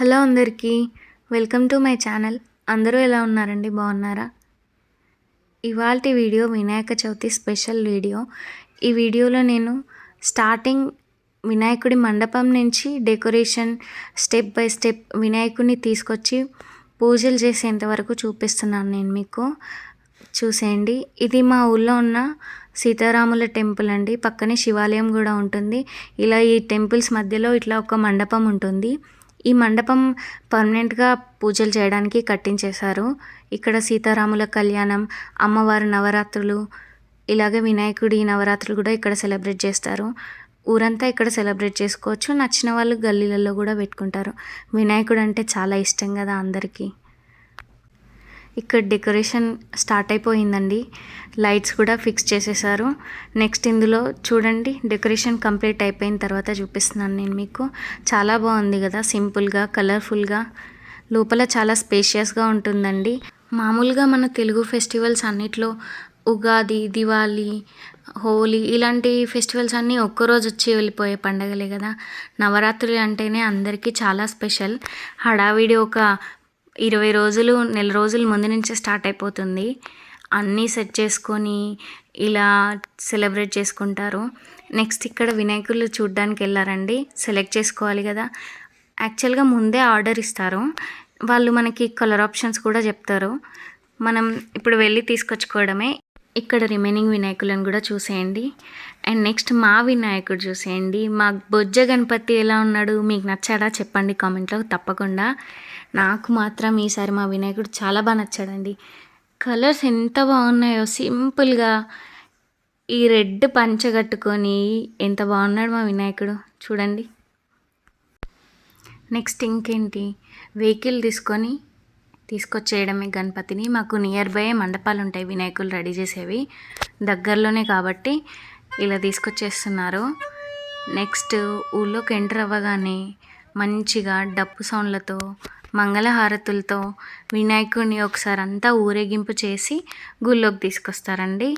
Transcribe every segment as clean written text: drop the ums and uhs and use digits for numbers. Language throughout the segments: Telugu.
హలో అందరికీ, వెల్కమ్ టు మై ఛానల్. అందరూ ఎలా ఉన్నారండి? బాగున్నారా? ఇవాల్టి video Vinayaka Chavithi special video. ఈ వీడియోలో నేను స్టార్టింగ్ వినాయకుడి మండపం నుంచి డెకరేషన్ స్టెప్ బై స్టెప్ వినాయకుడిని తీసుకొచ్చి పూజలు చేసేంత వరకు చూపిస్తున్నాను నేను మీకు. చూసేయండి. ఇది మా ఊళ్ళో ఉన్న సీతారాముల టెంపుల్ అండి. పక్కనే శివాలయం కూడా ఉంటుంది. ఇలా ఈ టెంపుల్స్ మధ్యలో ఇట్లా ఒక మండపం ఉంటుంది. ఈ మండపం పర్మనెంట్గా పూజలు చేయడానికి కట్టించేశారు. ఇక్కడ సీతారాముల కళ్యాణం, అమ్మవారి నవరాత్రులు, ఇలాగే వినాయకుడి నవరాత్రులు కూడా ఇక్కడ సెలబ్రేట్ చేస్తారు. ఊరంతా ఇక్కడ సెలబ్రేట్ చేసుకోవచ్చు. నచ్చిన వాళ్ళు గల్లీలలో కూడా పెట్టుకుంటారు. వినాయకుడు అంటే చాలా ఇష్టం కదా అందరికీ. ఇక్కడ డెకరేషన్ స్టార్ట్ అయిపోయిందండి. లైట్స్ కూడా ఫిక్స్ చేసేసారు. నెక్స్ట్ ఇందులో చూడండి, డెకరేషన్ కంప్లీట్ అయిపోయిన తర్వాత చూపిస్తున్నాను నేను మీకు. చాలా బాగుంది కదా, సింపుల్గా కలర్ఫుల్గా. లోపల చాలా స్పేషియస్గా ఉంటుందండి. మామూలుగా మన తెలుగు ఫెస్టివల్స్ అన్నిట్లో ఉగాది, దివాళీ, హోలీ ఇలాంటి ఫెస్టివల్స్ అన్నీ ఒక్కరోజు వచ్చి వెళ్ళిపోయే పండగలే కదా. నవరాత్రులు అంటేనే అందరికీ చాలా స్పెషల్. హడావిడి ఒక 20 రోజులు, నెల రోజుల ముందు నుంచే స్టార్ట్ అయిపోతుంది. అన్నీ సెట్ చేసుకొని ఇలా సెలబ్రేట్ చేసుకుంటారు. నెక్స్ట్ ఇక్కడ వినాయకులు చూడ్డానికి వెళ్ళారండి. సెలెక్ట్ చేసుకోవాలి కదా. యాక్చువల్గా ముందే ఆర్డర్ ఇస్తారు వాళ్ళు. మనకి కలర్ ఆప్షన్స్ కూడా చెప్తారు. మనం ఇప్పుడు వెళ్ళి తీసుకొచ్చుకోవడమే. ఇక్కడ రిమైనింగ్ వినాయకులను కూడా చూసేయండి. అండ్ నెక్స్ట్ మా వినాయకుడు చూసేయండి. మా బొజ్జ గణపతి ఎలా ఉన్నాడు, మీకు నచ్చాడా చెప్పండి కామెంట్లో తప్పకుండా. నాకు మాత్రం ఈసారి మా వినాయకుడు చాలా బాగా నచ్చాడండి. కలర్స్ ఎంత బాగున్నాయో, సింపుల్గా ఈ రెడ్ పంచ కట్టుకొని ఎంత బాగున్నాడు మా వినాయకుడు చూడండి. నెక్స్ట్ ఇంకేంటి, వెహికల్ తీసుకొచ్చేయడమే గణపతిని. మాకు నియర్ బై మండపాలు ఉంటాయి వినాయకులు రెడీ చేసేవి, దగ్గరలోనే కాబట్టి ఇలా తీసుకొచ్చేస్తున్నారు. నెక్స్ట్ ఊళ్ళోకి ఎంటర్ అవ్వగానే మంచిగా డప్పు సౌండ్లతో, మంగళహారతులతో వినాయకుడిని ఒకసారి అంతా ఊరేగింపు చేసి గుళ్ళోకి తీసుకొస్తారండి.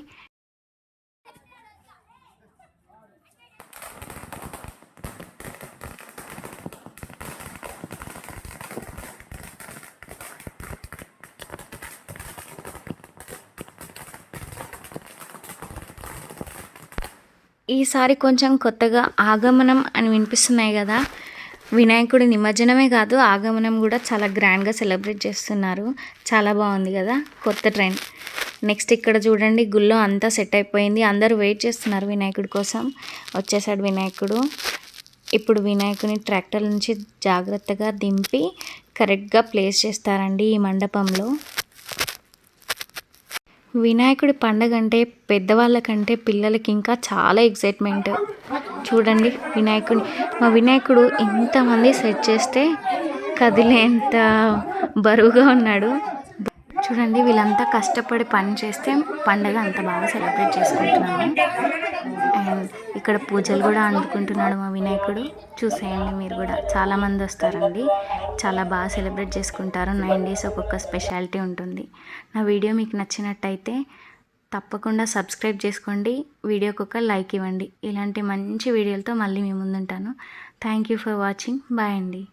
ఈసారి కొంచెం కొత్తగా ఆగమనం అని వినిపిస్తున్నాయి కదా. వినాయకుడి నిమజ్జనమే కాదు, ఆగమనం కూడా చాలా గ్రాండ్గా సెలబ్రేట్ చేస్తున్నారు. చాలా బాగుంది కదా, కొత్త ట్రెండ్. నెక్స్ట్ ఇక్కడ చూడండి, గుళ్ళో అంతా సెట్ అయిపోయింది. అందరూ వెయిట్ చేస్తున్నారు వినాయకుడి కోసం. వచ్చేసాడు వినాయకుడు. ఇప్పుడు వినాయకుని ట్రాక్టర్ నుంచి జాగ్రత్తగా దింపి కరెక్ట్గా ప్లేస్ చేస్తారండి ఈ మండపంలో. వినాయకుడి పండగ అంటే పెద్దవాళ్ళకంటే పిల్లలకి ఇంకా చాలా ఎక్సైట్మెంట్. చూడండి మా వినాయకుడు ఇంతమంది సెట్ చేస్తే కదిలేంత బరువుగా ఉన్నాడు. చూడండి, వీళ్ళంతా కష్టపడి పని చేస్తే పండగ అంత బాగా సెలబ్రేట్ చేసుకుంటున్నాము. అండ్ ఇక్కడ పూజలు కూడా అందుకుంటున్నాడు మా వినాయకుడు. చూసేయండి మీరు కూడా. చాలామంది వస్తారండి, చాలా బాగా సెలబ్రేట్ చేసుకుంటారు. 9 days ఒక్కొక్క స్పెషాలిటీ ఉంటుంది. నా వీడియో మీకు నచ్చినట్టయితే తప్పకుండా సబ్స్క్రైబ్ చేసుకోండి. వీడియోకి ఒక లైక్ ఇవ్వండి. ఇలాంటి మంచి వీడియోలతో మళ్ళీ మీ ముందుంటాను. Thank you for watching. Bye అండి.